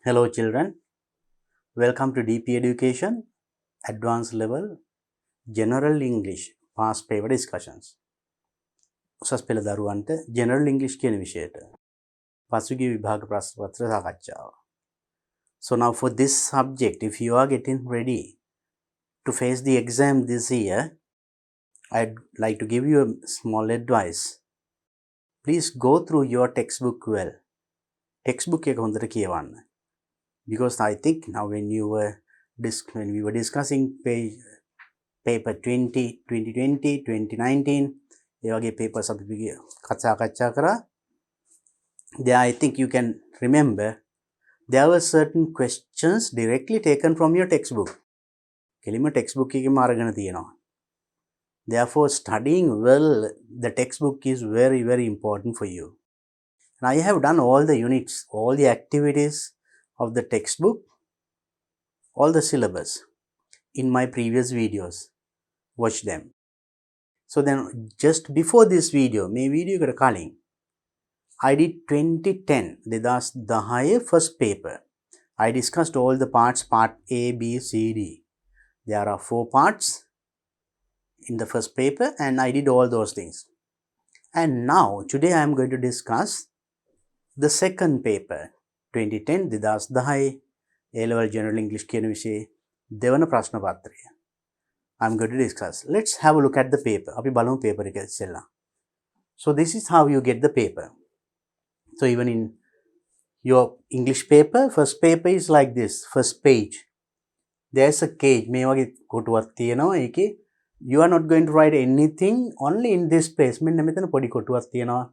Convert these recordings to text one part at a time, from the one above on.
Hello children, welcome to DP Education, Advanced Level, General English, Past Paper Discussions. උසස් පෙළ දරුවන්ට General English කියන විෂයට පසුගිය විභාග ප්‍රශ්න පත්‍ර සාකච්ඡාව. So now for this subject, if you are getting ready to face the exam this year, I'd like to give you a small advice. Please go through your textbook well. Textbook එක හොඳට කියවන්න. Because I think now when we were discussing paper 20, 2020, 2019, ඒ වගේ papers අපි කතා කරා. There I think you can remember there were certain questions directly taken from your textbook. කෙලිම textbook එකෙම අරගෙන තියෙනවා. Therefore studying well the textbook is very, very important for you. And I have done all the units, all the activities of the textbook, all the syllabus in my previous videos. Watch them. So then just before this video, මේ video එකට කලින් I did 2010 2010 first paper. I discussed all the parts, part A, B, C, D. There are 4 parts in the first paper and I did all those things. And now today I am going to discuss the second paper 2010 2010 A-level General English කියන විෂයේ දෙවන ප්‍රශ්න පත්‍රය. I'm going to discuss. Let's have a look at the paper. අපි බලමු paper එක ඉස්සෙල්ලා. So this is how you get the paper. So even in your English paper, first paper is like this, first page. There's a cage. මේ වගේ කොටුවක් තියෙනවා. ඒකේ you are not going to write anything only in this place. මෙන්න මෙතන පොඩි කොටුවක් තියෙනවා.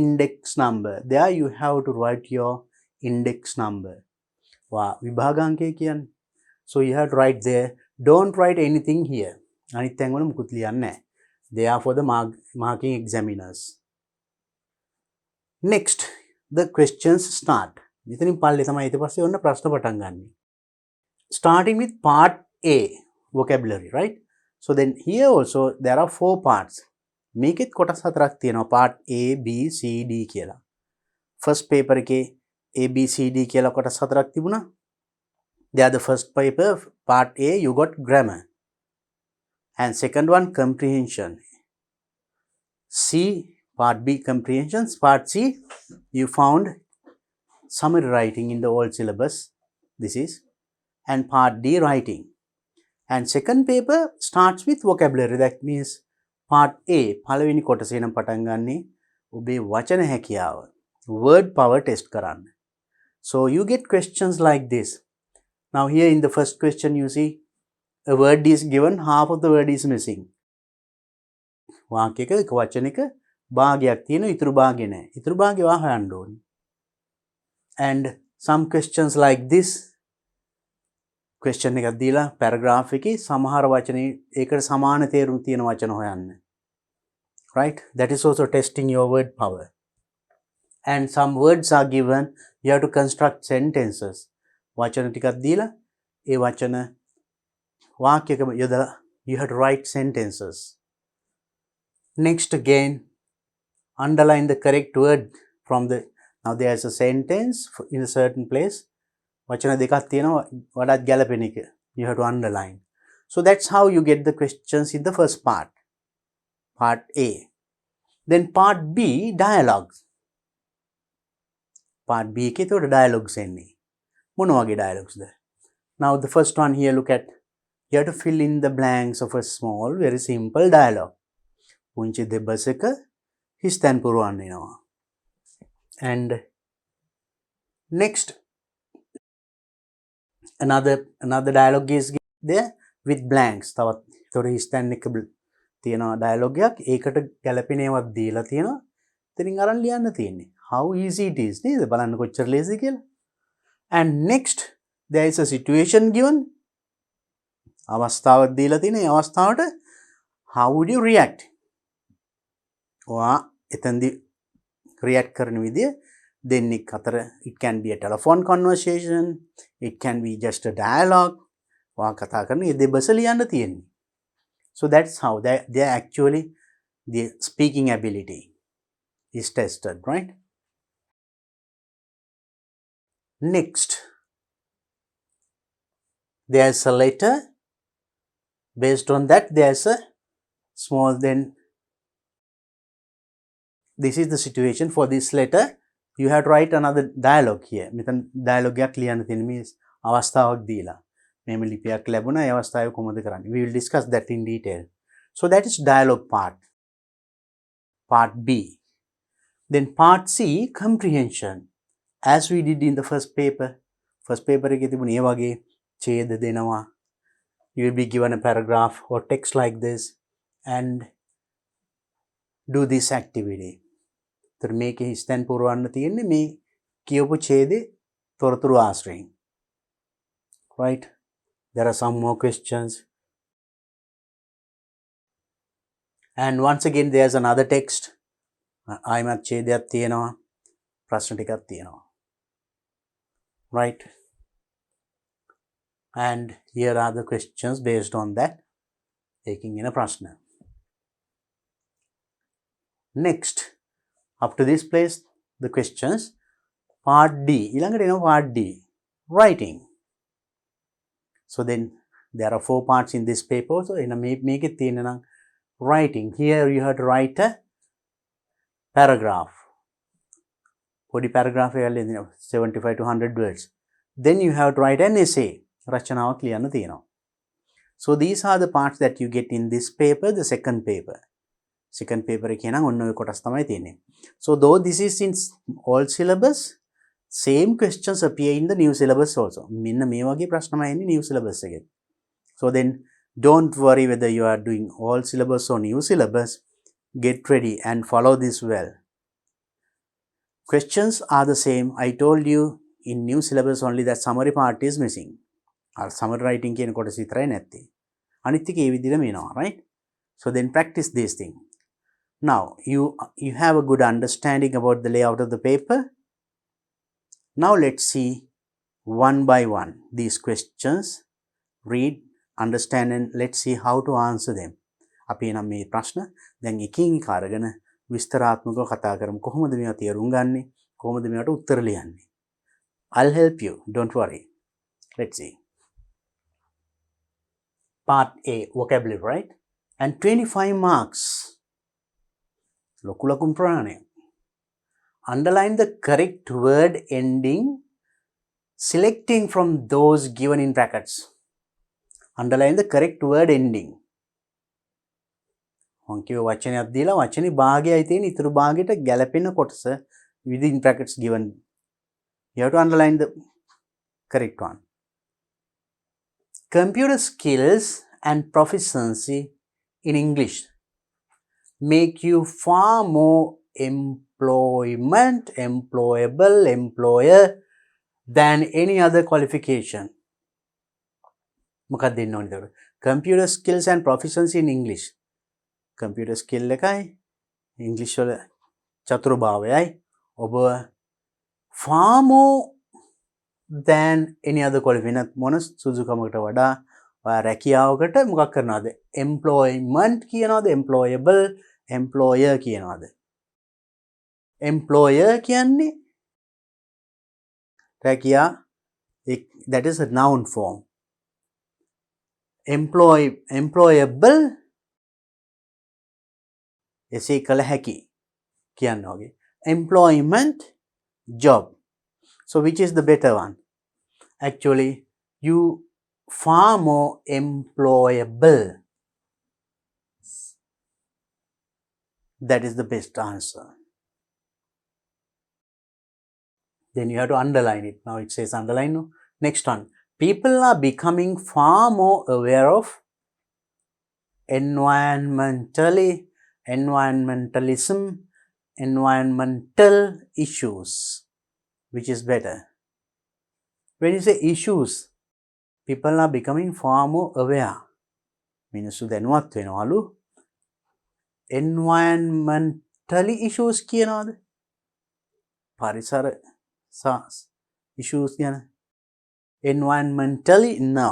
Index number. There you have to write your index number. විභාගාංකය කියන්නේ. So you have to write there. Don't write anything here. අනිත් තැන් වල මුකුත් ලියන්න නැහැ. They are for the marking examiners. Next, the questions start. මෙතනින් පල්ලේ තමයි ඊට පස්සේ ඔන්න ප්‍රශ්න පටන් ගන්න. Starting with part A, vocabulary, right? So then here also there are 4 parts. මේකෙත් කොටස් 4ක් තියෙනවා. part A, B, C, D කියලා. First paper එකේ A, B, C, D කියලා කොටස් 4ක් තිබුණා. There the first paper, part A, you got grammar. And second one, comprehension. C, part B, comprehensions. Part C, you found summary writing in the old syllabus. This is. And part D, writing. And second paper starts with vocabulary. That means part A, පළවෙනි කොටසේ නම් පටන් ගන්නේ ඔබේ වචන හැකියාව. Word power test කරන්න. So you get questions like this. Now here in the first question you see a word is given, half of the word is missing. වාක්‍යයක එක වචනයක භාගයක් තියෙනවා, ඉතුරු භාගය නැහැ. ඉතුරු භාගය හොයන්න ඕනේ. And some questions like this. question එකක් දීලා paragraph එකේ සමහර වචනේ ඒකට සමාන තේරුම් තියෙන වචන හොයන්න. Right? That is also testing your word power. And some words are given, you have to construct sentences. වචන ටිකක් දීලා ඒ වචන වාක්‍යයක යොදලා you have to write sentences. Next again, underline the correct word from the, now there is a sentence in a certain place. වචන දෙකක් තියෙනවා වඩාත් ගැලපෙන එක. You have to underline. So that's how you get the questions in the first part. Part A. Then part B, dialogues. Part B එකේ තෝර dialogues එන්නේ. මොන වගේ dialogues the? Now the first one here, look at, you have to fill in the blanks of a small, very simple dialogue. පුංචි දෙබසක හිස් තැන් පුරවන්න වෙනවා. And next, another dialogue is there with blanks. තවත් තොර හිස් තැන් එක තියෙනවා dialogue එකක්. ඒකට ගැලපෙන ඒවාක් දීලා තියෙනවා. ඉතින් අරන් ලියන්න තියෙන්නේ. How easy it is නේද? බලන්න කොච්චර ලේසි කියලා. And next, there is a situation given. අවස්ථාවක් දීලා තියෙන. ඒ අවස්ථාවට how would you react? ඔයා එතෙන්දී react කරන විදිය දෙන්නෙක් අතර, it can be a telephone conversation, it can be just a dialogue. ඔයා කතා කරන මේ දෙබස ලියන්න තියෙන්නේ. So that's how they actually the speaking ability is tested, right? Next, there's a letter. Based on that, there's a small, then this is the situation for this letter. You have to write another dialogue here. මෙතන dialogue එකක් ලියන්න තියෙන මේ අවස්ථාවක් දීලා. මෙහෙම ලිපියක් ලැබුණා. ඒ අවස්ථාවේ කොහොමද කරන්නේ? We will discuss that in detail. So that is dialogue part. Part B. Then part C, comprehension. As we did in the first paper. First paper එකේ තිබුණේ ඒ වගේ ඡේද දෙනවා. You will be given a paragraph or text like this and do this activity. तर මේකේ හිස්තැන් පුරවන්න තියෙන්නේ මේ කියවපු ඡේදේ තොරතුරු ආශ්‍රයෙන්. Right? There are some more questions. And once again there's another text. ආයිමත් ඡේදයක් තියෙනවා. ප්‍රශ්න ටිකක් තියෙනවා. Right? And here are the questions based on that. Taking in a prashna. Next, up to this place, the questions. Part D. Part D. Writing. So then there are 4 parts in this paper. So make it writing. Here you have to write a paragraph. Body paragraph 75 to 100 words. Then you have to write an essay. රචනාවක් ලියන්න තියෙනවා. So these are the parts that you get in this paper, the second paper. Second paper එකේ නම් ඔන්න ඔය කොටස් තමයි තියෙන්නේ. So though this is in all syllabus, same questions appear in the new syllabus also. මෙන්න මේ වගේ ප්‍රශ්නමයි එන්නේ new syllabus එකේ. So then don't worry whether you are doing all syllabus or new syllabus. Get ready and follow this well. Questions are the same. I told you in new syllabus only that summary part is missing. Summary writing කියන කොටස විතරයි නැත්තේ. අනිත් එක ඒ විදිහටම එනවා, right? So then practice this thing. Now you have a good understanding about the layout of the paper. Now let's see one by one these questions. Read, understand and let's see how to answer them. අපි නම් මේ ප්‍රශ්න දැන් එකින් එක අරගෙන විස්තරාත්මකව කතා කරමු. කොහොමද මේවා තේරුම් ගන්නෙ? කොහොමද මේවට උත්තර ලියන්නේ? I'll help you. Don't worry. Let's see. Part A, vocabulary, right? And 25 marks. ලොකුලකුම් ප්‍රාණය. Underline the correct word ending, selecting from those given in brackets. Underline the correct word ending. ඔන්කිව වචනයක් දීලා වචනේ භාගයයි තියෙන ඉතුරු භාගයට ගැලපෙන කොටස within brackets given. You have to underline the correct one. Computer skills and proficiency in English make you far more employable employer than any other qualification. මොකක්ද දෙන්න ඕනේ ඒකට? Computer skills and proficiency in English. Computer skill එකයි English වල චතුර භාවයයි ඔබ far more than any other qualification මොන සුදුකමකට වඩා ඔයා රැකියාවකට මොකක් කරනවද? employment කියනවද? employable employer කියනවද? employer කියන්නේ රැකියා, that is a noun form. employable එසේ කළ හැකි කියන්න වගේ. employment job. So which is the better one? Actually, you far more employable. That is the best answer. Then you have to underline it. Now it says underline. No? Next one. People are becoming far more aware of environmentalism, environmental issues. Which is better? When you say issues, people are becoming far more aware. මිනිස්සු දැනුවත් වෙනවලු. Environmentally issues කියනවාද? පරිසර issues කියන. Environmentally, no.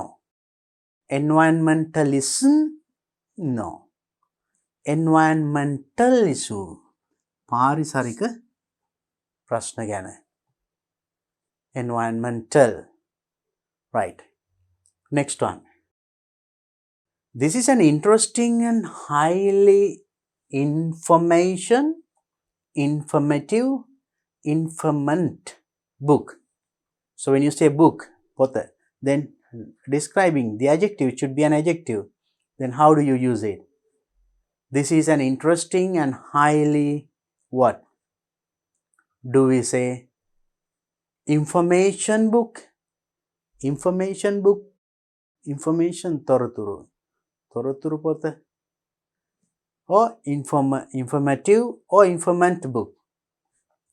Environmentalism, no. Environmental issue. පාරිසරික ප්‍රශ්න ගැන. Environmental. Right. Next one. This is an interesting and highly informative, informant book. So when you say book, then describing the adjective, it should be an adjective. Then how do you use it? This is an interesting and highly what? Do we say information book? Information book? Information toroturu. Toroturu pota? Or informative or informant book?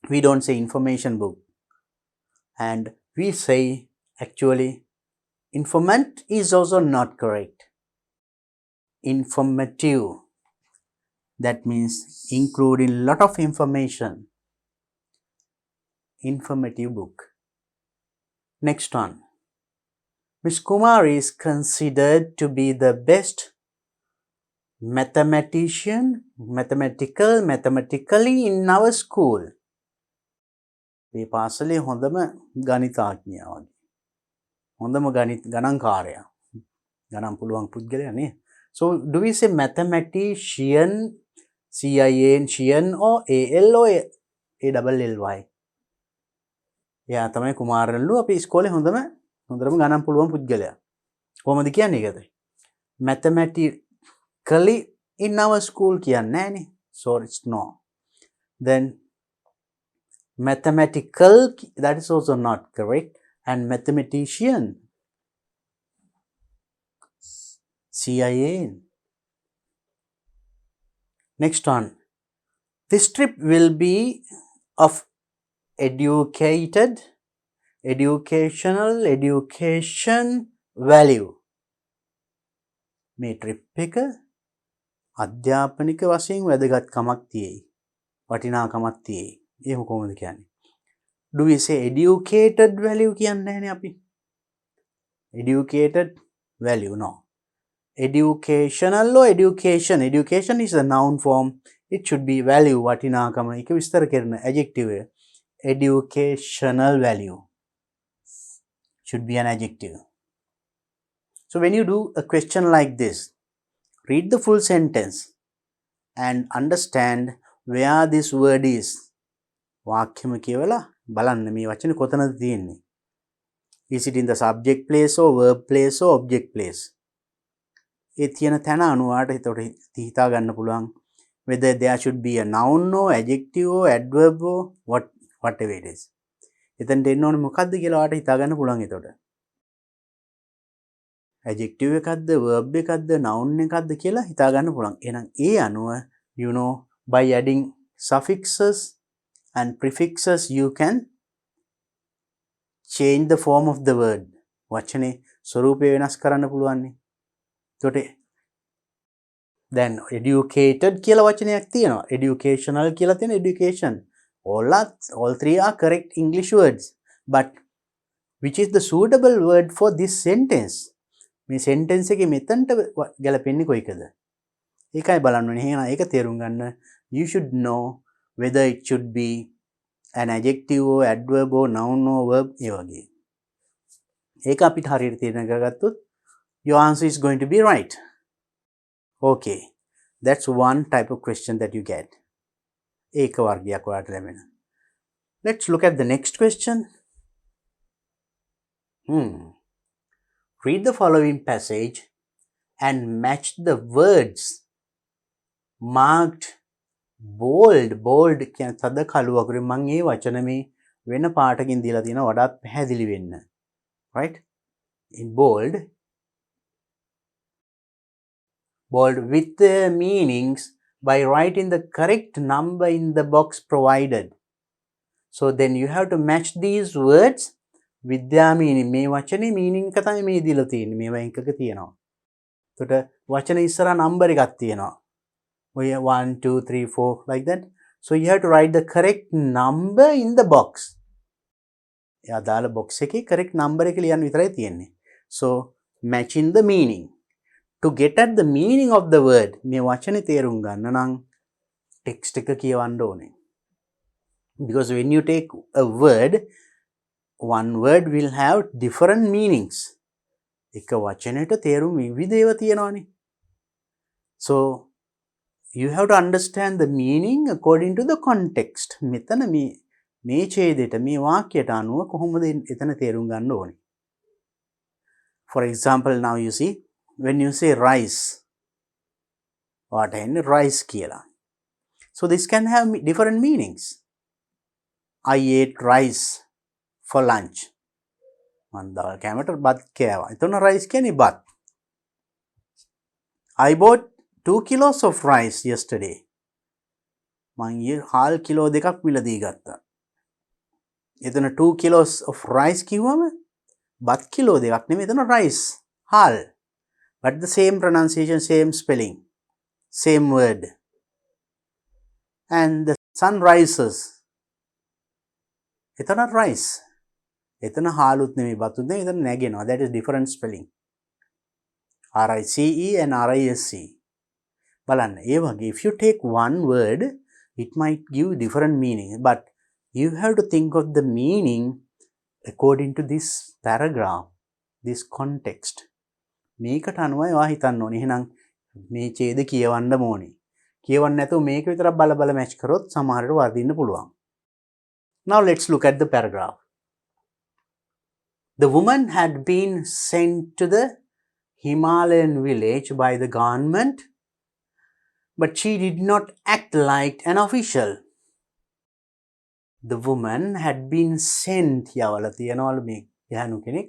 We don't say information book. And we say actually informant is also not correct. Informative. That means including lot of information. Informative book. Next one. Miss Kumar is considered to be the best mathematically in our school. මේ පාසලේ හොඳම ගණිතඥයා වගේ. හොඳම ගණන්කාරයා. ගණන් පුළුවන් පුද්ගලයා නේ. So do we say mathematician, CIN or AL or ALLY? එයා තමයි කුමාරනලු අපි ඉස්කෝලේ හොඳම ගණන් පුළුවන් පුද්ගලයා. කොහොමද කියන්නේ ඒකද? Mathematically in our school කියන්නේ නෑනේ. So it's no. Then mathematical, that is also not correct. And mathematician, CIN. Next one. This trip will be of education value. මේ ට්‍රිප් එක අධ්‍යාපනික වශයෙන් වැදගත්කමක් තියෙයි. වටිනාකමක් තියෙයි. එහෙම කොහොමද කියන්නේ? Do we say educated value කියන්නේ නැහැනේ අපි. Educated value, no. Educational or education. Education is a noun form. It should be value, වටිනාකම. ඒක විස්තර කරන adjective. Educational value should be an adjective. So when you do a question like this, read the full sentence and understand where this word is. වාක්‍යම කියවලා බලන්න මේ වචනේ කොතනද තියෙන්නේ. Is it in the subject place or verb place or object place? ඒ තියෙන තැන අනුවට හිතට හිතා ගන්න පුළුවන් whether there should be a noun or adjective or adverb or whatever it is. එතනට එන්න ඕනේ මොකද්ද කියලා ඔයාලට හිතා ගන්න පුළුවන් එතකොට. adjective එකක්ද verb එකක්ද noun එකක්ද කියලා හිතා ගන්න පුළුවන්. එහෙනම් ඒ අනුව you know by adding suffixes and prefixes you can change the form of the word. වචනේ ස්වරූපය වෙනස් කරන්න පුළුවන් නේ. එතකොට then educated කියලා වචනයක් තියෙනවා. educational කියලා තියෙන education. All three are correct English words. But which is the suitable word for this sentence? මේ sentence එකේ මෙතනට ගැලපෙන්නේ කොයිකද? ඒකයි බලන්න ඕනේ. එහෙනම් ඒක තේරුම් ගන්න you should know whether it should be an adjective or adverb or noun or verb ඒ වගේ. ඒක අපිට හරියට තේරුම් කරගත්තොත් your answer is going to be right. Okay. That's one type of question that you get. ඒක වර්ගයක් ඔයාලට ලැබෙන. Let's look at the next question. Read the following passage and match the words marked bold. Bold කියන තද කළු අකුරින් මම මේ වචන මේ වෙන පාටකින් දීලා තියෙනවා වඩාත් පැහැදිලි වෙන්න. Right? In bold with the meanings by writing the correct number in the box provided. So then you have to match these words with their meaning. මේ වචනේ meaning එක තමයි මේ දීලා තියෙන්නේ. මේවා එකක තියෙනවා. එතකොට වචනේ ඉස්සරහා number එකක් තියෙනවා. ඔය 1 2 3 4 like that. So you have to write the correct number in the box. එයා දාලා box එකේ correct number එක ලියන්න විතරයි තියෙන්නේ. So matching the meaning. To get at the meaning of the word, මේ වචනේ තේරුම් ගන්න නම් text එක කියවන්න ඕනේ. Because when you take a word, one word will have different meanings. එක වචනයට තේරුම් විවිධ තියෙනවානේ. So you have to understand the meaning according to the context. මෙතන මේ ඡේදයට මේ වාක්‍යයට අනුව කොහොමද එතන තේරුම් ගන්න ඕනේ. For example, now you see, when you say rice, what is rice කියලා. So this can have different meanings. I ate rice for lunch. මන් දවල් කෑමට බත් කෑවා. එතන rice කියන්නේ බත්. I bought 2 kilos of rice yesterday. මං හාල් කිලෝ දෙකක් මිලදී ගත්තා. එතන 2 kilos of rice කිව්වම බත් කිලෝ දෙකක් නෙමෙයි එතන rice හාල්. But the same pronunciation, same spelling, same word. And the sun rises. එතන rice. එතන හාලුත් නෙමෙයි බතුත් නෙමෙයි එතන නැගෙනවා. That is different spelling. R-I-C-E and R-I-S-C. බලන්න ඒ වගේ if you take one word it might give different meaning, but you have to think of the meaning according to this paragraph, this context. මේකට අනුවයි ඔයා හිතන්න ඕනේ. එහෙනම් මේ ඡේද කියවන්න ඕනේ. කියවන්න නැතුව මේක විතරක් බල මැච් කරොත් සමහරට වර්ධින්න පුළුවන්. Now let's look at the paragraph. The woman had been sent to the Himalayan village by the government, but she did not act like an official. The woman had been sent යවලා තියනවලු මේ යහනු කෙනෙක්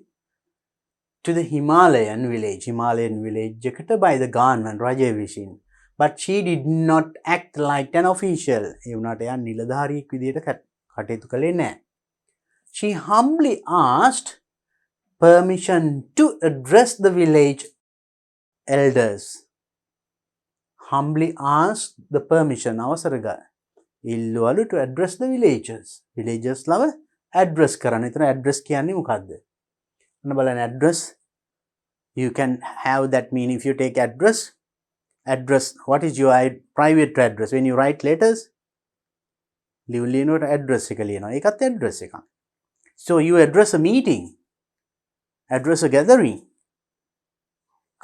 to the Himalayan village එකට by the government රජය විසින්, but she did not act like an official. ඒ වුණාට එයා නිලධාරියෙක් විදියට කටයුතු කළේ නැහැ. She humbly asked permission to address the village elders. Humbly asked the permission අවසරග ඉල්ලුවලු to address the villagers ලව address කරන්න. එතන address කියන්නේ මොකද්ද? ඔන්න බලන්න address you can have that meaning. If you take address, what is your private address? When you write letters ලියනකොට address එක ලියනවා. ඒකත් address එකක්. So you address a meeting, address a gathering.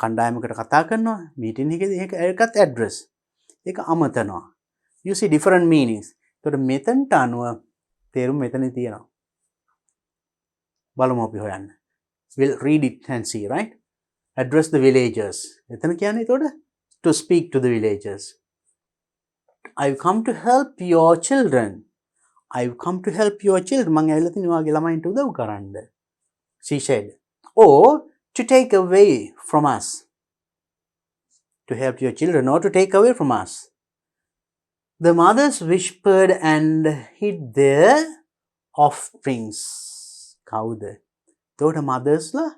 කණ්ඩායමකට කතා කරනවා meeting එකේදී ඒකත් address. ඒක අමතනවා. You see different meanings. එතකොට මෙතනට අනුව තේරුම් මෙතන තියෙනවා. බලමු අපි හොයන්න. We'll read it and see, right? Address the villagers. එතන කියන්නේ එතකොට to speak to the villagers. I've come to help your children. I've come to help your children. මං ඇවිල්ලා තියෙනවා ඔයාගේ ළමයින්ට උදව් කරන්න. She said. Or to take away from us. To help your children or to take away from us. The mothers whispered and hid their offsprings. කවුද? එතකොට mothers ලා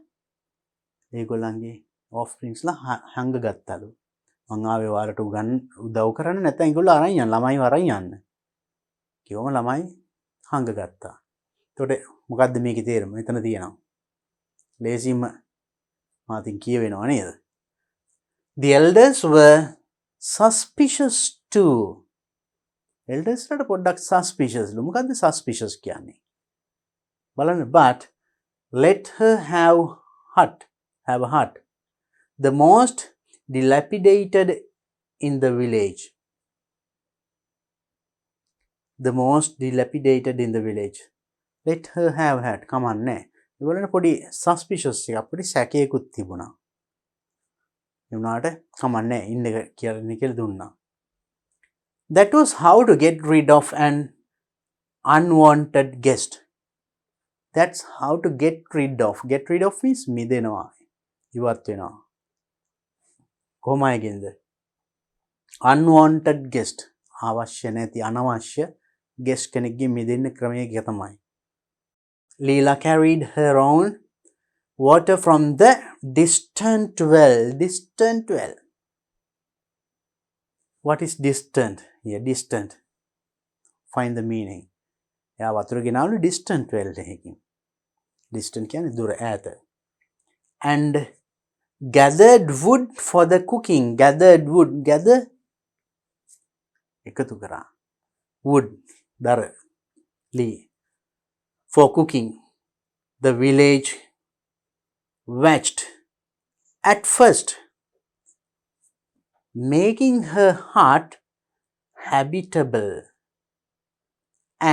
ඒගොල්ලන්ගේ offsprings ලා හංග ගත්තලු. මං ආවේ ඔයාලට උදව් කරන්න නැත්නම් ඒගොල්ලෝ අරන් යන්න ළමයිව අරන් යන්න. කිව්වම ළමයි හංග ගත්තා. එතකොට මොකද්ද මේකේ තේරුම? එතන තියෙනවා. ලේසිම මාතින් කියවෙනව නේද? The elders were suspicious too. Elders වලට පොඩ්ඩක් suspicious ලු. මොකද්ද suspicious කියන්නේ? බලන්න but let her have a hut. The most dilapidated in the village. The most dilapidated in the village. Let her have a hut. Come on නේ. ඒගොල්ලන්ට පොඩි suspicious එකක් පොඩි සැකයකුත් තිබුණා. ඒ වුණාට කමන්නේ ඉන්න කියලා දුන්නා. That was how to get rid of an unwanted guest. That's how to get rid of. Get rid of means මිදෙනවා. ඉවත් වෙනවා. කොහොමයිගෙන්ද? Unwanted guest. අවශ්‍ය නැති අනවශ්‍ය guest කෙනෙක්ගේ මිදෙන්න ක්‍රමය තමයි. Leela carried her own water from the distant well. Distant well. What is distant? Yeah, distant. Find the meaning. එයා වතුර ගෙනාවලු distant well එකකින්. Distant කියන්නේ දුර ඈත. And gathered wood for the cooking. Gathered wood. Gather එකතු කරා. Wood. දර. ලී. For cooking. The village watched At first, making her heart habitable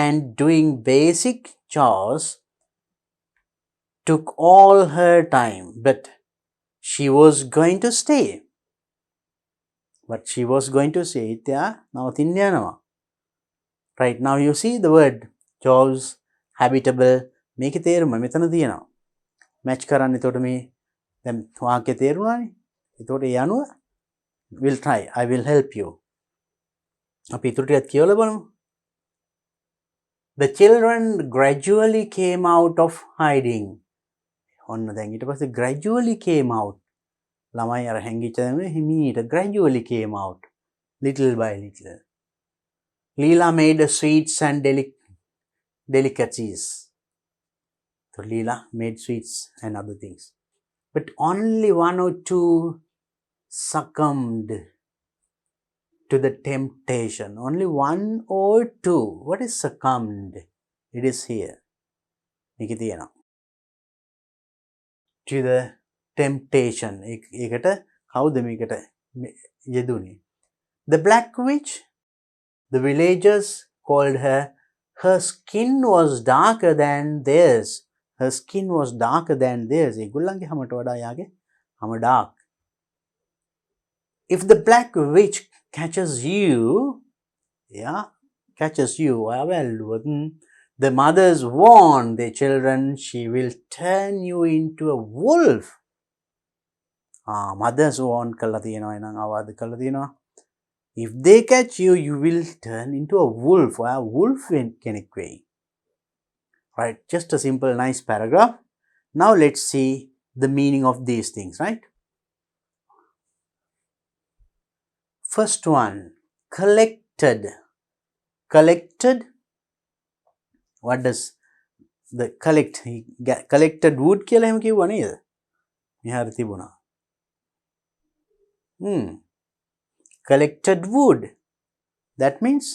and doing basic chores took all her time, but she was going to stay. නවතින්න යනවා. Right, now you see the word chores, habitable, මේකේ තේරුම මෙතන තියෙනවා. Match කරන්න. එතකොට මේ දැන් වාක්‍ය තේරුණානේ. එතකොට ඒ අනුව will try, I will help you. අපි ඊටු ටිකක් කියවලා බලමු. The children gradually came out of hiding. ඔන්න දැන් ඊට පස්සේ gradually came out. ළමයි අර හැංගිච්ච දැන් හිමීට gradually came out. Little by little. Leela made sweets and delicacies. So Leela made sweets and other things. But only one or two succumbed to the temptation. Only one or two. What is succumbed? It is here. To the temptation. The black witch, the villagers called her, her skin was darker than theirs. Her skin was darker than theirs. Dark. If the black witch catches you, the mothers warn their children, she will turn you into a wolf. Mothers warn කළා තියෙනවා එනං අවවාද කළා තියෙනවා. If they catch you, you will turn into a wolf. Wolf කෙනෙක් වෙයි. Right, just a simple nice paragraph. Now let's see the meaning of these things, right? First one, collected. Collected. What does the collected wood කියලා එහෙම කිව්වා නේද? මෙහාර තිබුණා. Collected wood. That means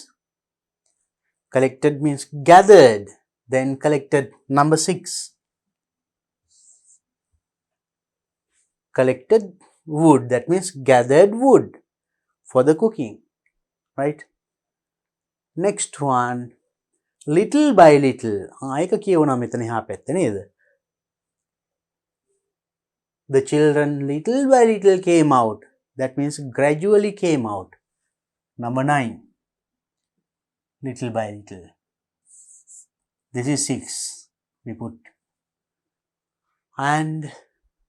collected means gathered. Then collected number 6. Collected wood. That means gathered wood for the cooking. Right? Next one. Little by little. ඒක කියවුණා මෙතන එහා පැත්තේ නේද? The children little by little came out. That means gradually came out. Number 9. Little by little. This is 6. We put. And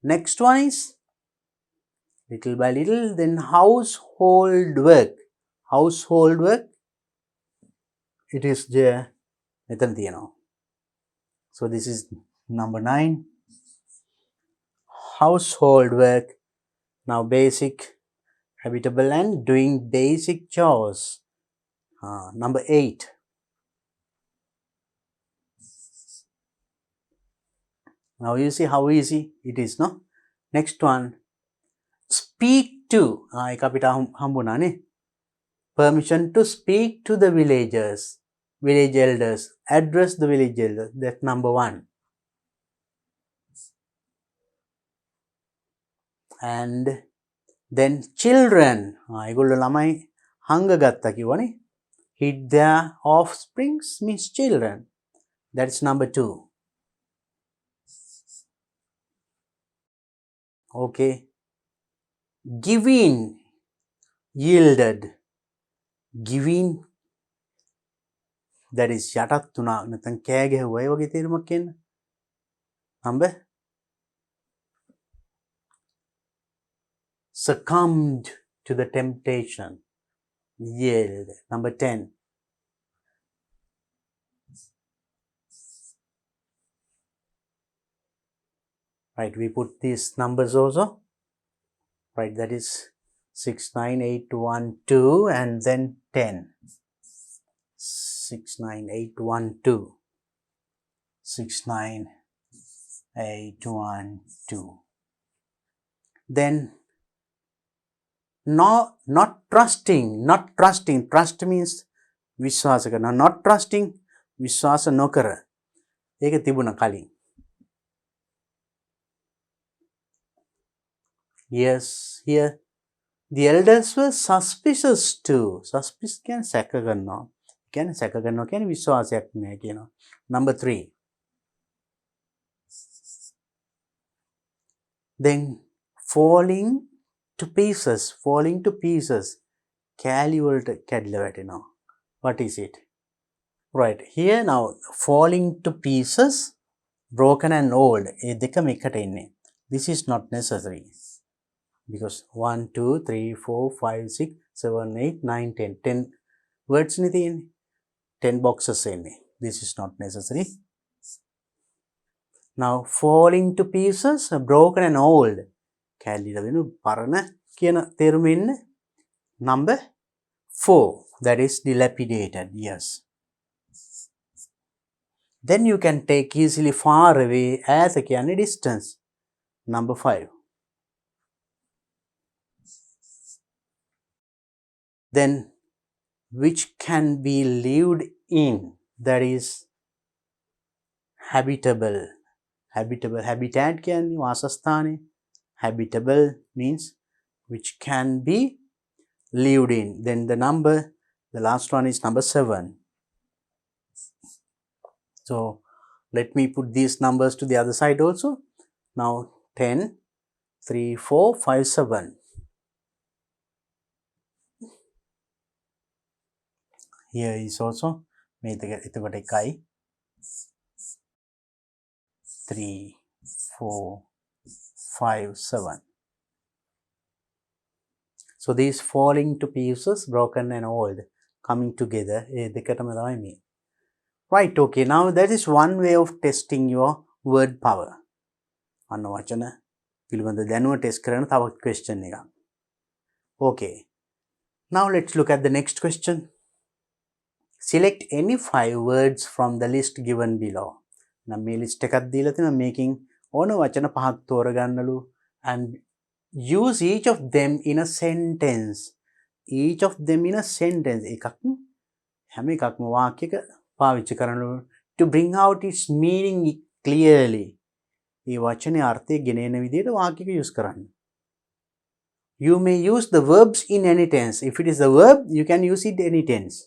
next one is little by little. Then household work. Household work. It is there. So this is number 9. Household work. Now basic, habitable and doing basic chores. Number 8. Now you see how easy it is, no? Next one. Speak to. එක අපිට හම්බුණානේ. Permission to speak to the villagers. Village elders. Address the village elders. That's number 1. And then children. ඒගොල්ලෝ ළමයි හංගගත්තා කිව්වනේ. Hid their offsprings means children. That's number 2. Okay. Giving. Yielded. Giving. That is යටත් වුණා. නැත්නම් කෑ ගැහුවා. ඒ වගේ තේරුමක් කියන්න. Number. Succumbed to the temptation. Yield. Number 10. Right, we put these numbers also. Right, that is 6, 9, 8, 1, 2 and then 10. 6, 9, 8, 1, 2. 6, 9, 8, 1, 2. Then not trusting. Trust means විශ්වාස කරනවා. Not trusting, විශ්වාස නොකර. ඒක තිබුණා කලින්. Yes, here the elders were suspicious too. Suspicious කියන්නේ සැක කරනවා. කියන්නේ සැක කරනවා කියන්නේ විශ්වාසයක් නැහැ කියනවා. Number 3. Then falling to pieces. කෑලි වලට කැඩිලා වැටෙනවා. What is it? Right, here now falling to pieces, broken and old. ඒ දෙකම එකට එන්නේ. This is not necessary. Because 1, 2, 3, 4, 5, 6, 7, 8, 9, 10. 10 words ni තියෙන්නේ. 10 boxes එන්නේ. This is not necessary. Now falling to pieces, broken and old. කැඩිලා වෙන පරණ කියන තේරුම එන්නේ. Number 4, that is dilapidated. Yes. Then you can take easily far away as a කියන්නේ distance. Number 5. Then which can be lived in, that is habitable. Habitat කියන්නේ වාසස්ථානය. Habitable means which can be lived in. Then the last one is number 7. So let me put these numbers to the other side also. Now 10, 3, 4, 5, 7. Here is also එතකොට 1, 3, 4, 5, 7. So these falling to pieces, broken and old, coming together, දෙකටම තමයි මේ. Right, okay, now that is one way of testing your word power. අන්න වචන පිළිබඳ දැනුම test කරන තව question එකක්. Okay, now let's look at the next question. Select any 5 words from the list given below. නම් මේ list එකක් දීලා තියෙනවා මේකෙන් ඕන වචන 5ක් තෝරගන්නලු and use each of them in a sentence. Each of them in a sentence. හැම එකක්ම වාක්‍යයක පාවිච්චි කරනලු to bring out its meaning clearly. මේ වචනේ අර්ථය ගෙනෙන විදිහට වාක්‍යයක use කරන්න. You may use the verbs in any tense. If it is a verb, you can use it any tense.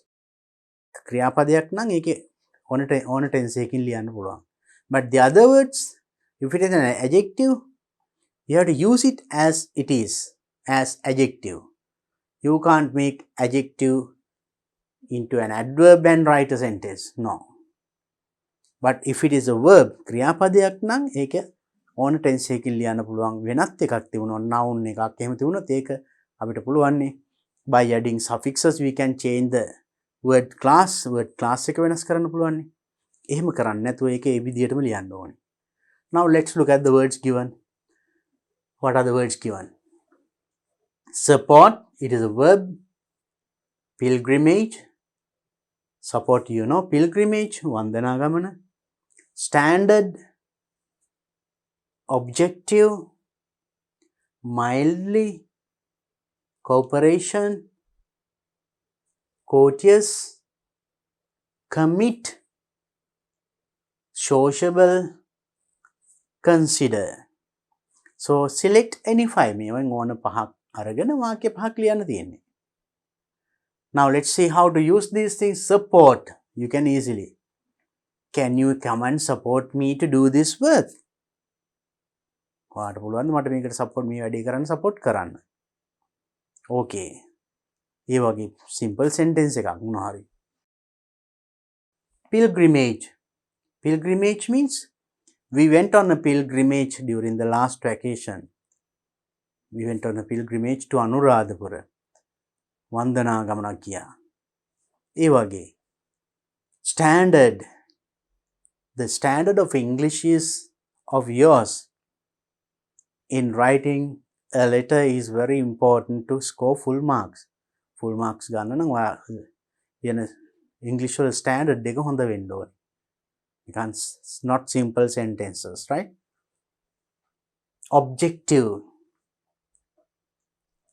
ක්‍රියාපදයක් නම් ඒකේ ඕන tense එකකින් ලියන්න පුළුවන්. But the other words, if it is an adjective, you have to use it as it is, as adjective. You can't make adjective into an adverb and write a sentence. No. But if it is a verb, ක්‍රියාපදයක් නම් ඒක ඕන tense එකකින් ලියන්න පුළුවන්. වෙනත් එකක් තිබුණොත් noun එකක් එහෙම තිබුණොත් ඒක අපිට පුළුවන්නේ by adding suffixes we can change the word class එක වෙනස් කරන්න පුළුවන්නේ. එහෙම කරන්නේ නැතුව ඒක ඒ විදිහටම ලියන්න ඕනේ. Now let's look at the words given. What are the words given? Support, it is a verb. Pilgrimage, support, you know, pilgrimage, වන්දනාගමන. Standard, objective, mildly, cooperation, courteous, commit, sociable, consider. So select any 5. මේවෙන් ඕන 5ක් අරගෙන වාක්‍ය 5ක් ලියන්න තියෙන්නේ. Now let's see how to use these things. Support, you can easily. Can you come and support me to do this work? ඔයාලට පුළුවන් මට මේකට support මේ වැඩේ කරන්න support කරන්න. Okay. ඒ වගේ simple sentence එකක් මොනවා හරි. Pilgrimage. Pilgrimage means we went on a pilgrimage during the last vacation. We went on a pilgrimage to Anuradhapura. වන්දනාගමනක් ගියා. ඒ වගේ. Standard. The standard of English is of yours. In writing a letter is very important to score full marks. Full marks ගන්න නම් ඔයා කියන English වල standard එක හොඳ වෙන්න ඕනේ. It's not simple sentences, right? Objective.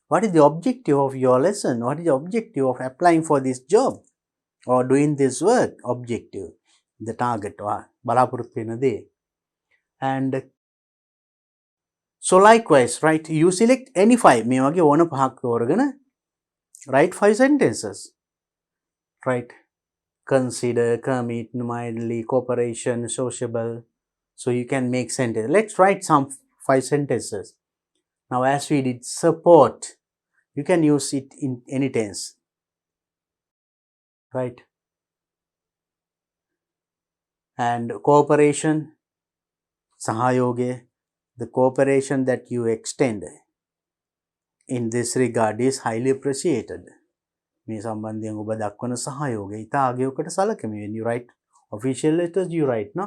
What is the objective of your lesson? What is the objective of applying for this job or doing this work? Objective. The target. බලාපොරොත්තු වෙන දේ. And So likewise, right, you select any 5 මේ වගේ ඕන පහක් තෝරගෙන write 5 sentences, right? Consider, commit, mildly, cooperation, sociable. So you can make sentence. Let's write some 5 sentences. Now as we did support, you can use it in any tense, right? And cooperation, sahayoge, the cooperation that you extend in this regard is highly appreciated. මේ සම්බන්ධයෙන් ඔබ දක්වන සහයෝගය ඉතා අගයකට සැලකෙමි. When you write official letters, you write, no?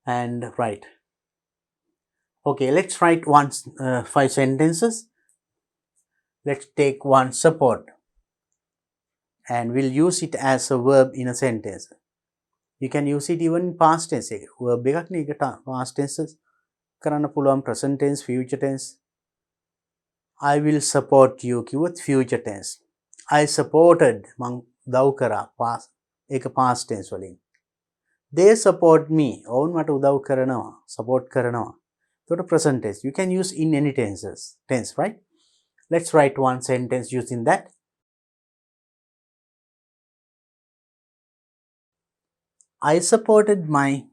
And write. Okay, let's write 5 sentences. Let's take one support and we'll use it as a verb in a sentence. You can use it even in past tense. Verb එකක් නේ ඒකට past tenses කරන්න පුළුවන්, present tense, future tense. I will support you කිව්වොත් future tense. I supported මං උදව් කරා past ඒක past tense වලින්. They support me. ඔවුන් මට උදව් කරනවා, support කරනවා. So present tense. You can use in any tense, right? Let's write one sentence using that. I supported my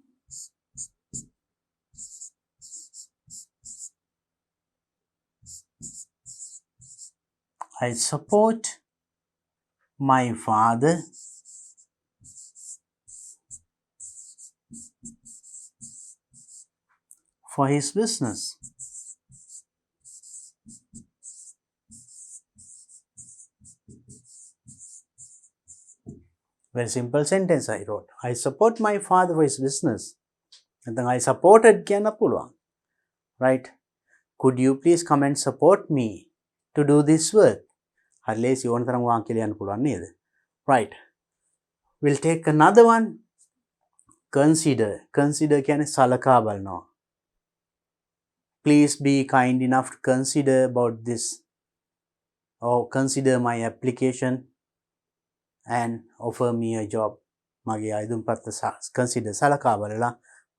I support my father for his business. Very simple sentence I wrote. I support my father for his business. And then I supported කියන්න පුළුවන්. Right? Could you please come and support me to do this work? හරි ලේසි ඕන තරම් වාක්‍ය ලියන්න පුළුවන් නේද? Right. We'll take another one. Consider. Consider කියන්නේ සලකා බලනවා. Please be kind enough to consider about this, or consider my application and offer me a job. මගේ අයදුම් පත්ත consider සලකා බලලා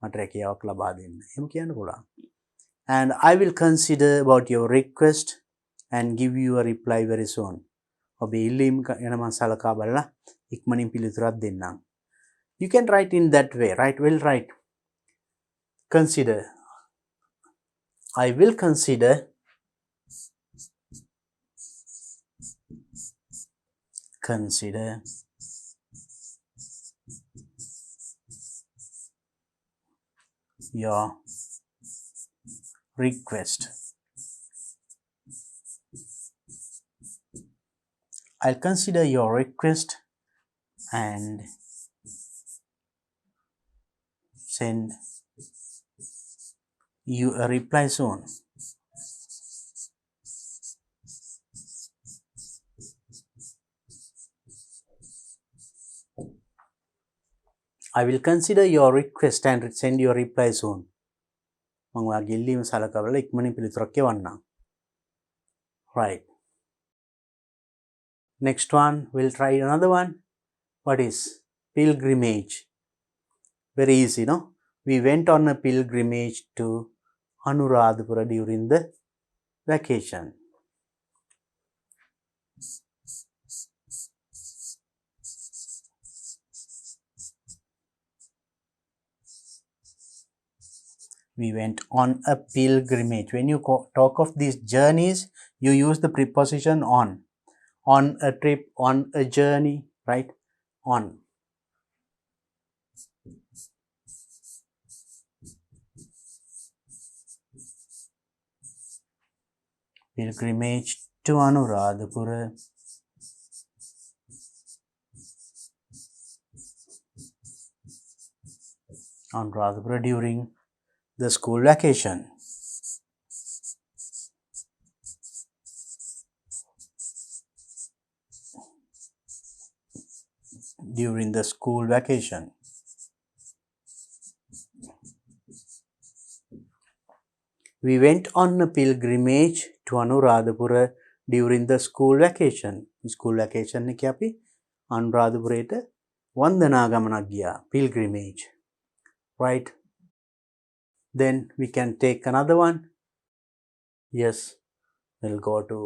මට රැකියාවක් ලබා දෙන්න. එහෙම කියන්න පුළුවන්. And I will consider about your request and give you a reply very soon. ඔබේ ඉල්ලීම ගැන මම සලකා බලලා ඉක්මනින් පිළිතුරක් දෙන්නම්. You can write in that way, right? We'll write consider. I will consider your request. I'll consider your request and send you a reply soon. I will consider your request and send you a reply soon. මම ඔයාගේ ඉල්ලීම සලකා බලලා ඉක්මනින් පිළිතුරක් එවන්නම්. Right. Next one, we'll try another one. What is pilgrimage? Very easy, no? We went on a pilgrimage to Anuradhapura during the vacation. We went on a pilgrimage. When you talk of these journeys, you use the preposition on. On a trip, on a journey, right? On. Pilgrimage to Anuradhapura. Anuradhapura during the school vacation. During the school vacation. We went on a pilgrimage to Anuradhapura during the school vacation. School vacation එකේ අපි අනුරාධපුරයට වන්දනා ගමනක් ගියා. Pilgrimage. Right? Then we can take another one. Yes, we'll go to,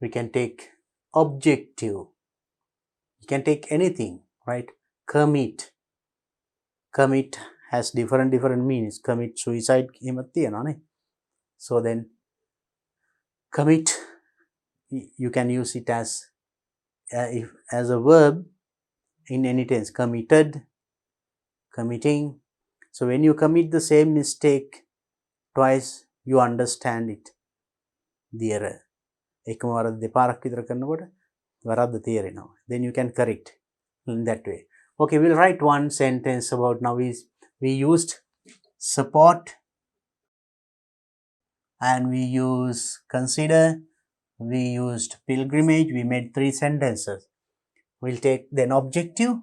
we can take objective. You can take anything, right? Commit has different meanings. Commit suicide එහෙමත් තියෙනවානේ. So then commit, you can use it as a verb in any tense. Committed, committing. So when you commit the same mistake twice, you understand it, the error. එකම වරද දෙපාරක් විතර කරනකොට වරද්ද තේරෙනවා. Then you can correct in that way. Okay, we'll write one sentence about, now we used support and we use consider, we used pilgrimage. We made 3 sentences. We'll take then objective.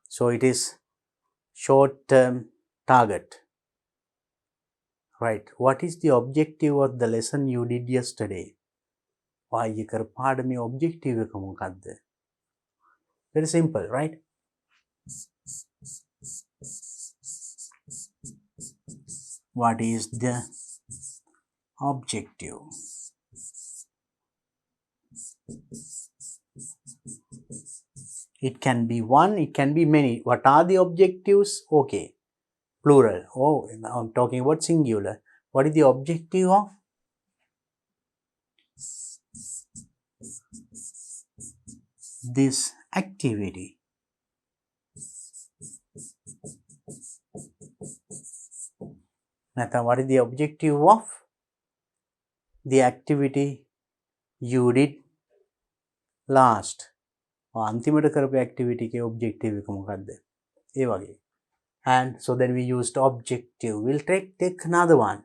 So it is short term target, right? What is the objective of the lesson you did yesterday? ආයේ කර පාඩමේ objective එක මොකක්ද? Very simple, right? What is the objective? It can be one, it can be many. What are the objectives? Okay, plural. Oh, I'm talking about singular. What is the objective of? This activity. Now, what is the objective of the activity you did last? අන්තිමට කරපු activity එකේ objective එක මොකක්ද? ඒ වගේ. And so then we used objective. We'll take another one.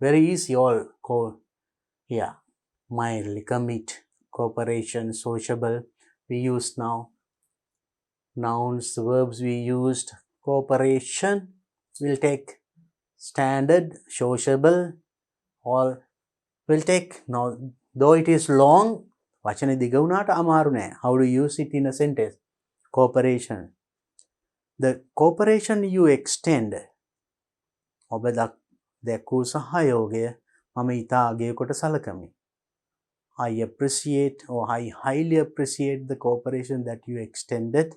Very easy, all call. Yeah, mildly, commit, cooperation, sociable. We used now nouns, verbs we used. Cooperation, we'll take standard, sociable, all. We'll take, now though it is long, වචන දිග වුණාට අමාරු නෑ. How to use it in a sentence? Cooperation. The cooperation you extend. ඔබ දැක්වූ සහයෝගය මම ඉතා අගය කොට සලකමි. I appreciate, or I highly appreciate the cooperation that you extended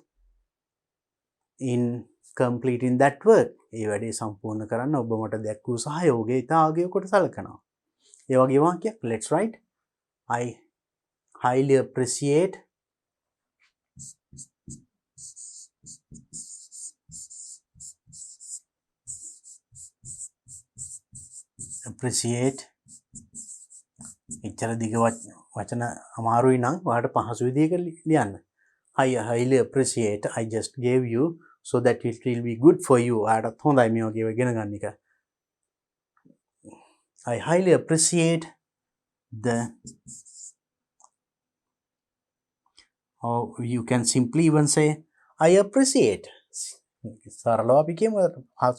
in completing that work. ඒ වැඩේ සම්පූර්ණ කරන්න ඔබ මට දැක්වූ සහයෝගය ඉතා අගය කොට සලකනවා. ඒ වගේ වාක්‍යයක්. Let's write. I highly appreciate එච්චර දිග වචන අමාරුයි නම් ඔයාලට පහසු විදිහකට ලියන්න. I highly appreciate, I just gave you so that it will be good for you. ඔයාලට හොඳයි මේ වගේ ඉගෙන ගන්න එක. I highly appreciate the, or you can simply even say I appreciate. සරලව අපි කියමු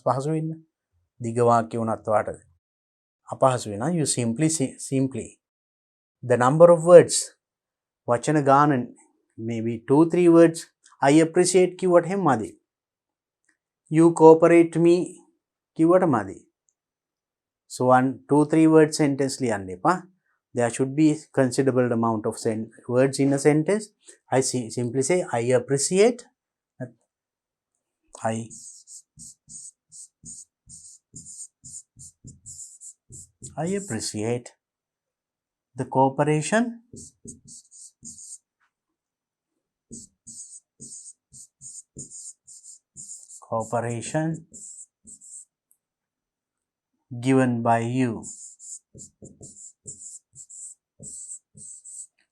පහසු වෙන්න. දිග වාක්‍ය වුණත් ඔයාලට අපහසු වෙනවා. You simply the number of words, වචන ගාන, maybe 2-3 words. I appreciate කිව්වට හැම මදි. You cooperate me කිව්වට මදි. So 1-2-3 word sentence ලියන්න එපා. There should be considerable amount of words in a sentence. I simply say I appreciate. I appreciate the cooperation given by you.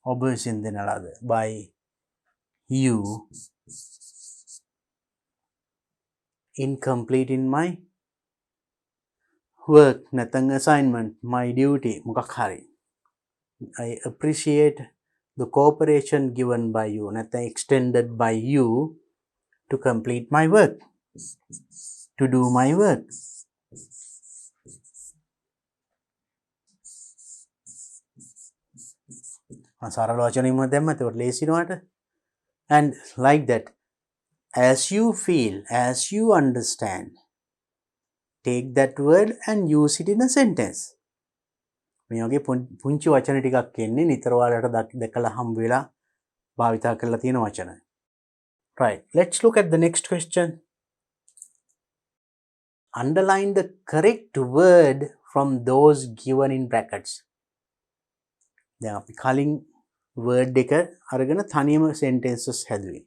Observation then another by you in completing my work, නැත්නම් assignment, my duty, මොකක් හරි. I appreciate the cooperation given by you, නැත්නම් extended by you to complete my work, to do my work. සරල වචනින්ම දැම්ම එතකොට ලේසි නෝට. And like that, as you feel, as you understand, take that word and use it in a sentence. මේ වගේ පුංචි වචන ටිකක් එන්නේ නිතර ඔයාලට දැකලා හම්බ වෙලා භාවිතා කරලා තියෙන වචන. Right, let's look at the next question. Underline the correct word from those given in brackets. දැන් අපි කලින් word එක අරගෙන තනියම sentences හැදුවේ.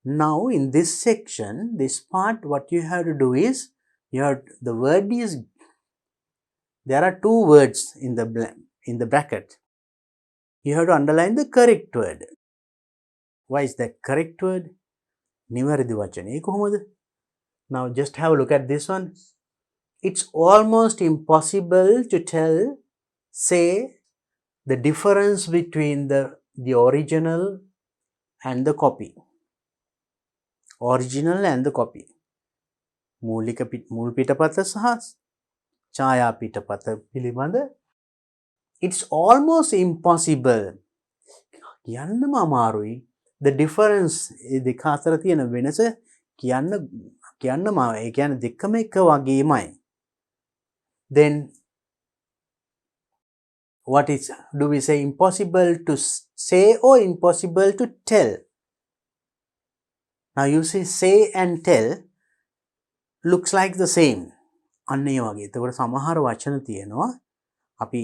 Now in this section, this part, what you have to do is, the word is, there are two words in the bracket. You have to underline the correct word. Why is that correct word? නිවැරදි වචනේ කොහොමද? Now just have a look at this one. It's almost impossible to say the difference between the original and the copy. Original and the copy. මූල පිටපත සහ ඡායා පිටපත පිළිබඳ it's almost impossible. කියන්නම අමාරුයි. The difference දෙක අතර තියෙන වෙනස කියන්නම ඒ කියන්නේ දෙකම එක වගේමයි. Then what is, do we say impossible to say or impossible to tell? Now you say and tell looks like the same. අන්න ඒ වගේ. ඒතකොට සමහර වචන තියෙනවා අපි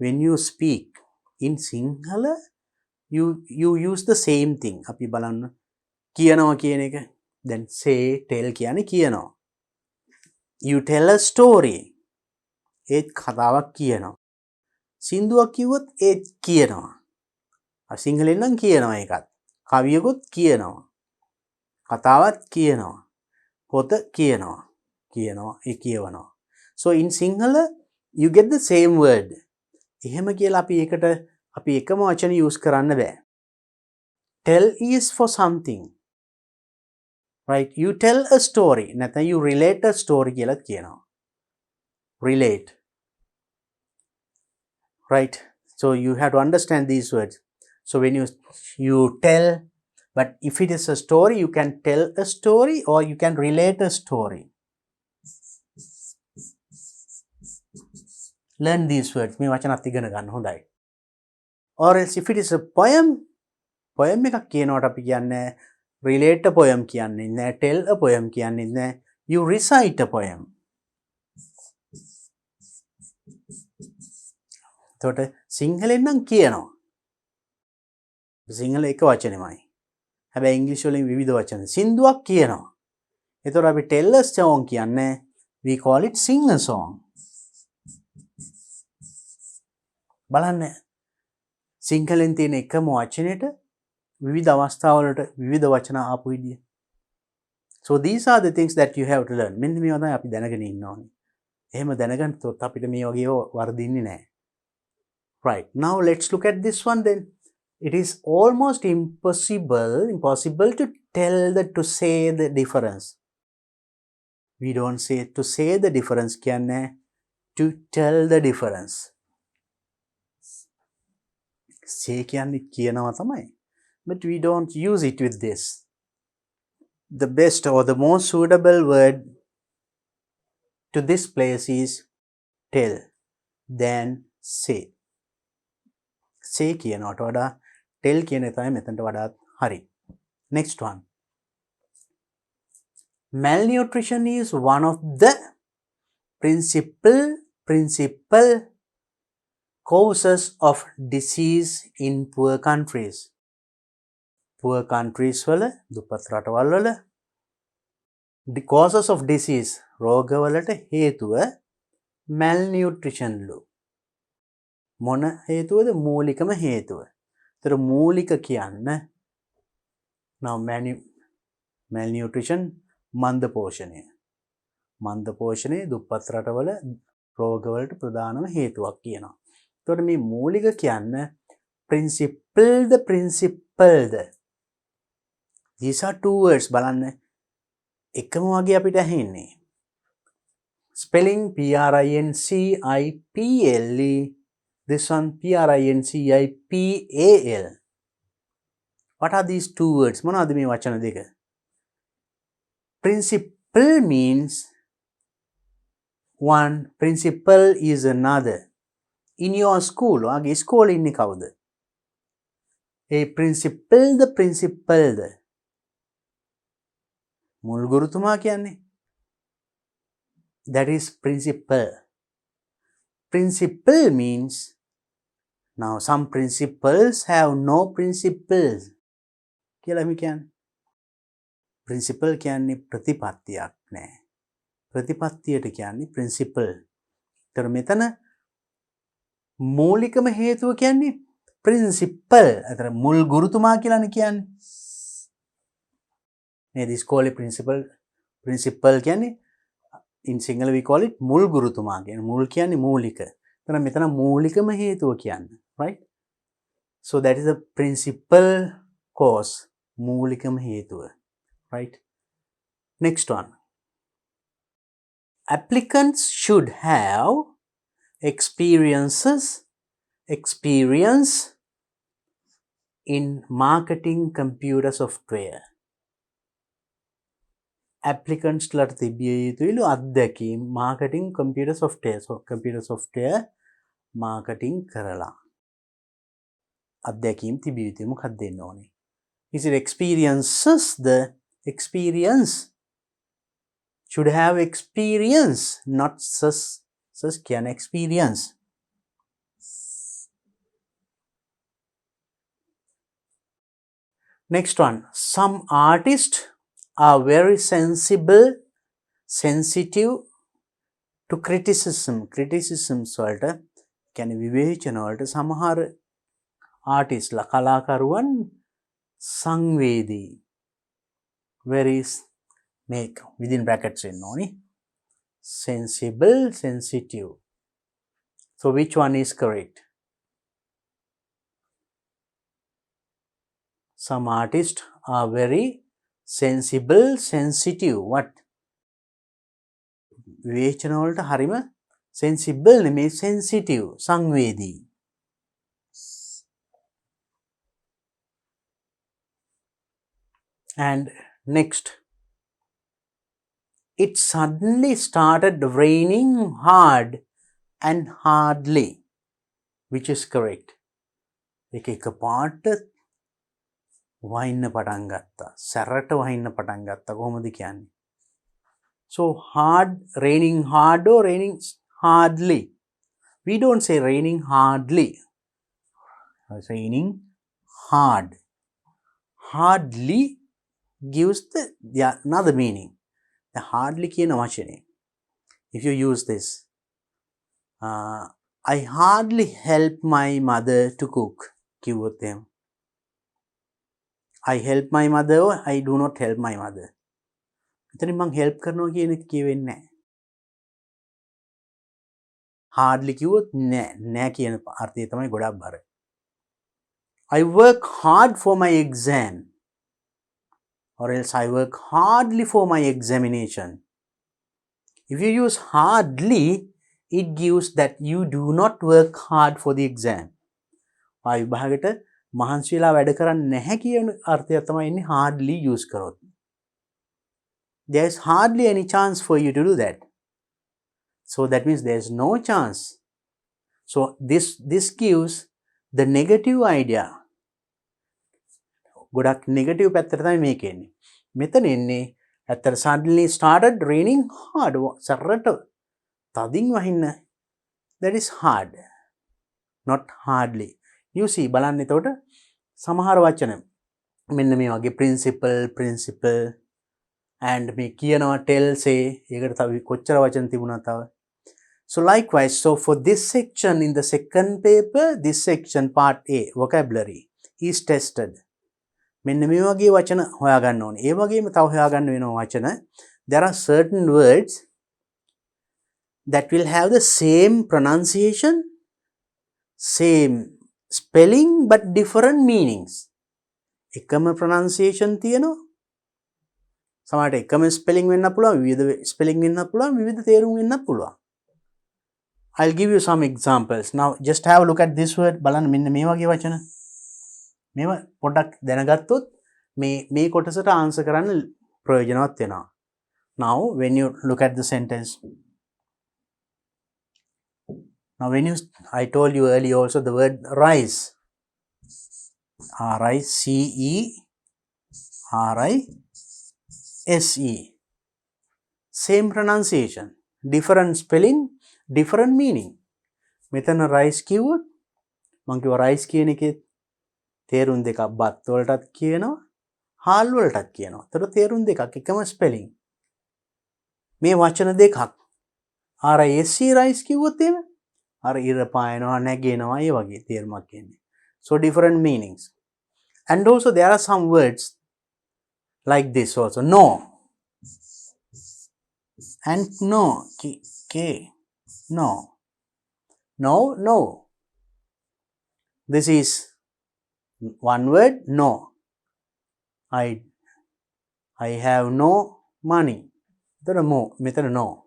when you speak in Sinhala you use the same thing. අපි බලන්න කියනවා කියන එක. Then say tell කියන්නේ කියනවා. You tell a story. ඒත් කතාවක් කියනවා. සින්දුවක් කිව්වොත් ඒත් කියනවා. සිංහලෙන් නම් කියනවා ඒකත්. කවියකුත් කියනවා. කතාවක් කියනවා. පොත කියනවා. ඒ කියවනවා. So in Sinhala you get the same word. එහෙම කියලා අපි ඒකට අපි එකම වචන use කරන්න බෑ. Tell is for something. Right? You tell a story. නැත්නම් you relate a story කියලා කියනවා. Relate. Right? So you have to understand these words. So when you tell, but if it is a story, you can tell a story or you can relate a story. Learn these words. මේ වචනත් ඉගෙන ගන්න හොඳයි. Or else if it is a poem එකක් කියනකොට අපි කියන්නේ relate a poem කියන්නේ නැහැ, tell a poem කියන්නේ නැහැ. You recite a poem. එතකොට සිංහලෙන් නම් කියනවා. සිංහල එක වචනෙමයි. හැබැයි ඉංග්‍රීසි වලින් විවිධ වචන. සින්දුවක් කියනවා. එතකොට අපි tell a song කියන්නේ we call it sing a song. බලන්න සිංහලෙන් තියෙන එකම වචනෙට විවිධ අවස්ථාවලට විවිධ වචන ආපු විදිය. So these are the things that you have to learn. මෙන්න මේවා තමයි අපි දැනගෙන ඉන්න ඕනේ. එහෙම දැනගන්නතොත් අපිට මේ වගේ වර්ධින්නේ නැහැ. Right. Now let's look at this one then. It is almost impossible to to say the difference. We don't say to say the difference කියන්නේ to tell the difference. Say කියන්නේ කියනවා තමයි. But we don't use it with this. The best or the most suitable word to this place is tell than say. Say කියනවට වඩා tell කියන එක තමයි මෙතනට වඩාත් හරි. Next one. Malnutrition is one of the principal causes of disease in poor countries. Poor countries වල දුප්පත් රටවල් වල the causes of disease රෝගවලට හේතුව malnutrition ලු. මොන හේතුවද? මූලිකම හේතුව. ඒතර මූලික කියන්න now malnutrition මන්ද පෝෂණය. මන්ද පෝෂණය දුප්පත් රටවල රෝගවලට ප්‍රධානම හේතුවක් කියනවා. එතකොට මේ මූලික කියන්න principled. These are two words. බලන්න එකම වගේ අපිට ඇහෙන්නේ. Spelling Princeiple This one principal. What are these two words? මොනවද මේ වචන දෙක? Principal means one, principal is another. In your school, ඔයාගේ ඉස්කෝලේ ඉන්නේ කවුද? ඒ principal ද මුල් ගුරුතුමා කියන්නේ. That is principal. Principal means, now some principals have no principals. කියලා අපි කියන්නේ. Principal කියන්නේ ප්‍රතිපත්තියක් නෑ. ප්‍රතිපත්තියට කියන්නේ principal. ඒතර මෙතන මූලිකම හේතුව කියන්නේ principal. ඒතර මුල් ගුරුතුමා කියලානේ කියන්නේ. නේද? ඉස්කෝලේ principal කියන්නේ in Sinhala we call it මුල් ගුරුතුමා කියන්නේ. මුල් කියන්නේ මූලික. ඒතර මෙතන මූලිකම හේතුව කියන්නේ. Right? So that is the principal cause. මූලිකම හේතුව. Right? Next one. Applicants should have experience in marketing computer software. Applicants ලට තිබිය යුතුයිලු අත්දැකීම් marketing computer software. So computer software marketing කරලා. අත්දැකීම් තිබිය යුතුයි. මොකක්ද දෙන්න ඕනේ? Is it experiences? The experience should have experience, not sus can experience. Next one. Some artists are very sensitive to criticism. Criticisms වලට කියන්නේ විවේචන වලට සමහර ආටිස්ට්ලා කලාකරුවන් සංවේදී. Very make within brackets in only sensible, sensitive. So which one is correct? Some artists are very sensible, sensitive. What? විවේචන වලට හරිම sensible නෙමෙයි sensitive, සංවේදී. And next, it suddenly started raining hard and hardly. Which is correct? එක පාට වහින්න පටන් ගත්තා. සැරට වහින්න පටන් ගත්තා. කොහොමද කියන්නේ? So hard, raining hard or raining hardly? We don't say raining hardly. It's raining hard. Hardly gives the another meaning. The hardly කියන වචනේ. If you use this, I hardly help my mother to cook. කිව්වොත් එහෙම. I help my mother or I do not help my mother. එතනින් මං help කරනවා කියන එක කියවෙන්නේ නැහැ. hardly කිව්වොත් නෑ කියන අර්ථය තමයි ගොඩක් බර. I work hard for my exam. Or else I work hardly for my examination. If you use hardly, it gives that you do not work hard for the exam. විභාගෙට මහන්සි වෙලා වැඩ කරන්නේ නැහැ කියන අර්ථය තමයි ඉන්නේ hardly use කරොත්. There is hardly any chance for you to do that. So that means there is no chance. So this gives the negative idea. ගොඩක් negative පැත්තට තමයි මේක එන්නේ. මෙතන එන්නේ ඇත්තට suddenly started raining hard. සැරට තදින් වහින්න. That is hard. Not hardly. You see බලන්න එතකොට සමහර වචන මෙන්න මේ වගේ principle and මේ කියනවා tell say ඒකට තව කොච්චර වචන තිබුණා තව. So likewise, so for this section in the second paper, this section part A vocabulary is tested. මෙන්න මේ වගේ වචන හොයාගන්න ඕනේ. ඒ වගේම තව හොයාගන්න වෙනවා වචන. There are certain words that will have the same pronunciation, same spelling but different meanings. එකම pronunciation තියෙනවා. සමහරට එකම spelling වෙන්න පුළුවන්, විවිධ spelling වෙන්න පුළුවන්, විවිධ තේරුම් වෙන්නත් පුළුවන්. I'll give you some examples. Now just have a look at this word. බලන්න මෙන්න මේ වගේ වචන. මේවා පොඩ්ඩක් දැනගත්තොත් මේ කොටසට ආන්සර් කරන්න ප්‍රයෝජනවත් වෙනවා. Now when you look at the sentence, now when you, I told you earlier also the word rise, R-I-C-E-R-I-S-E, same pronunciation, different spelling, different meaning. මෙතන rise කිව්වොත් මම කිව්වා rise කියන එකේ තේරුම් දෙකක් බත් වලටත් කියනවා හාල් වලටත් කියනවා. ඒතර තේරුම් දෙකක් එකම spelling. මේ වචන දෙකක් R-I-S-E rise කිව්වොත් එහෙම අර ඉර පායනවා නැගෙනවා ඒ වගේ තේරුමක් එන්නේ. So different meanings. And also there are some words like this also. No and no. K. No. No, no. This is one word, no. I have no money. Metan no.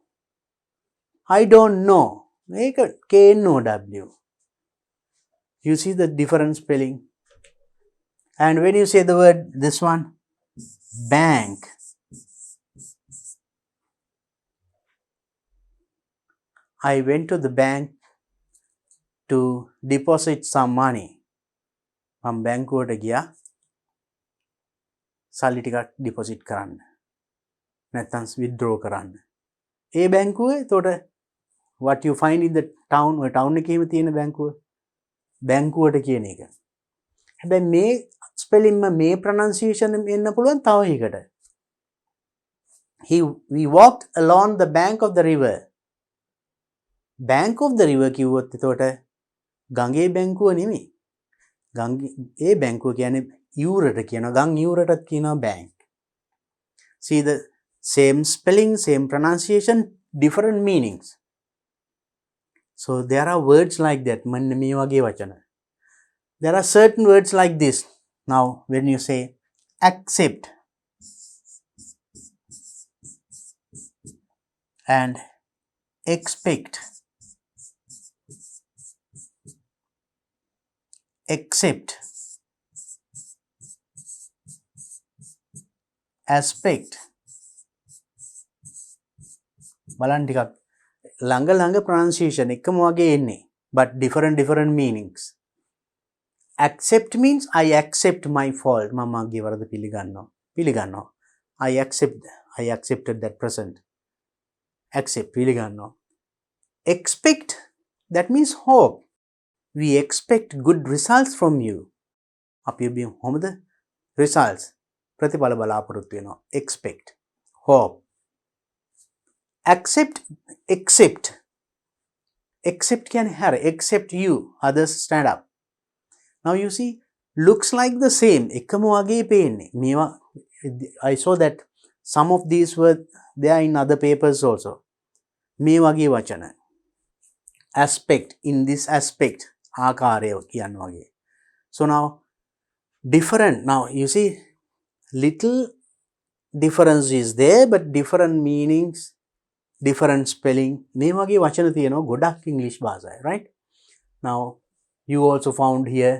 I don't know. Make it K-N-O-W. You see the different spelling. And when you say the word, this one, bank. I went to the bank to deposit some money. මම බැංකුවට ගියා සල්ලි ටිකක් deposit කරන්න. නැත්නම් withdraw කරන්න. ඒ බැංකුවේ එතකොට what you find in the town, ඔය town එකේම තියෙන බැංකුවට කියන එක. හැබැයි මේ spelling මේ pronunciation එන්න පුළුවන් තව එකකට. We walked along the bank of the river. Bank of the river කිව්වොත් එතකොට ගඟේ බැංකුව නෙමෙයි. ඒ බැංකුව කියන්නේ යූරට කියනවා. ගම් යූරටත් කියනවා bank. See the same spelling, same pronunciation, different meanings. So there are words like that. මෙන්න මේ වගේ වචන. There are certain words like this. Now when you say accept and expect, accept, aspect, බලන්න ටිකක් ළඟ pronunciation එකම වගේ එන්නේ but different meanings. Accept means I accept my fault. මම මගේ වරද පිළිගන්නවා. I accepted that present. Accept පිළිගන්නවා. Expect, that means hope. We expect good results from you. අපි කොහොමද results ප්‍රතිඵල බලාපොරොත්තු වෙනවා. Expect, hope. Accept can have except you, others stand up. Now you see, looks like the same. එකම වගේ පේන්නේ. මේවා I saw that some of these were there in other papers also. මේ වගේ වචන. Aspect, in this aspect, ආකාරය කියන්න වගේ. So now different. Now you see, little difference is there, but different meanings, different spelling. මේ වගේ වචන තියෙනවා ගොඩක් English භාෂාවේ, right? Now you also found here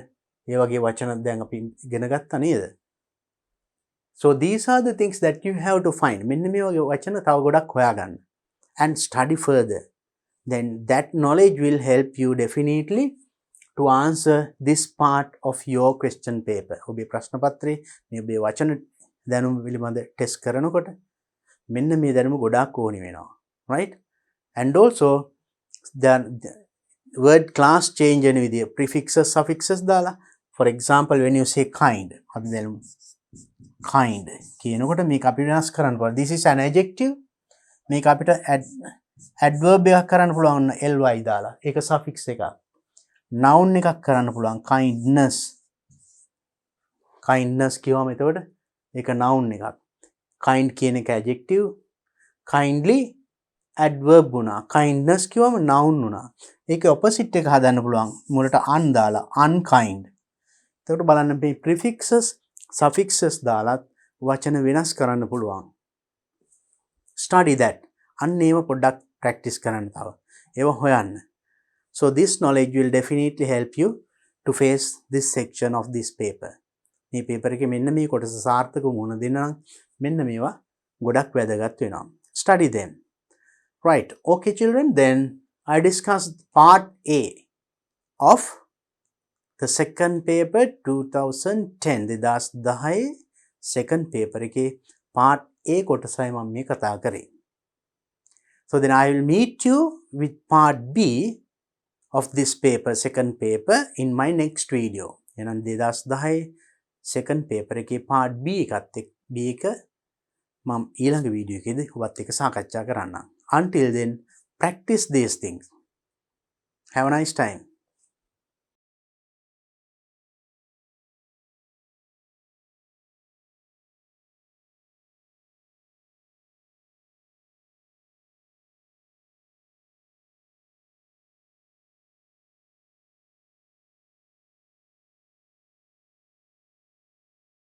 ඒ වගේ වචන දැන් අපි ඉගෙන ගත්තා නේද? So these are the things that you have to find. මෙන්න මේ වගේ වචන තව ගොඩක් හොයාගන්න and study further. Then that knowledge will help you definitely to answer this part of your question paper. ඔබේ ප්‍රශ්න පත්‍රයේ මේ ඔබේ වචන දැනුම පිළිබඳ ටෙස්ට් කරනකොට මෙන්න මේ දැනුම ගොඩාක් ඕනි වෙනවා. Right? And also the word class change වෙන විදිය prefixes suffixes දාලා. For example, when you say kind, අපි දැන් kind කියනකොට මේක අපි වෙනස් කරන්න පුළුවන්. This is an adjective. මේක අපිට adverb එකක් කරන්න පුළුවන් ly දාලා. ඒක suffix එකක්. noun එකක් කරන්න පුළුවන් kindness. kindness කියවම එතකොට ඒක noun එකක්. kind කියන එක adjective. kindly adverb වුණා. kindness කියවම noun වුණා. ඒකේ opposite එක හදන්න පුළුවන්. මුලට un දාලා unkind. එතකොට බලන්න මේ prefixes suffixes දාලත් වචන වෙනස් කරන්න පුළුවන්. Study that. අන්න ඒව පොඩ්ඩක් practice කරන්න තව. ඒව හොයන්න. So this knowledge will definitely help you to face this section of this paper. මේ paper එකේ මෙන්න මේ කොටස සාර්ථකව මුණ දෙන්න නම් මෙන්න මේවා ගොඩක් වැදගත් වෙනවා. Study them. Right. Okay children, then I discussed part A of the second paper 2010. 2010 second paper එකේ part A කොටසයි මම මේ කතා කරේ. So then I will meet you with part B of this paper, second paper, in my next video. එහෙනම් 2010 second paper එකේ part B එකත් B එක මම ඊළඟ වීඩියෝ එකේදී ඔබත් එක්ක සාකච්ඡා කරන්නම්. Until then, practice these things. Have a nice time.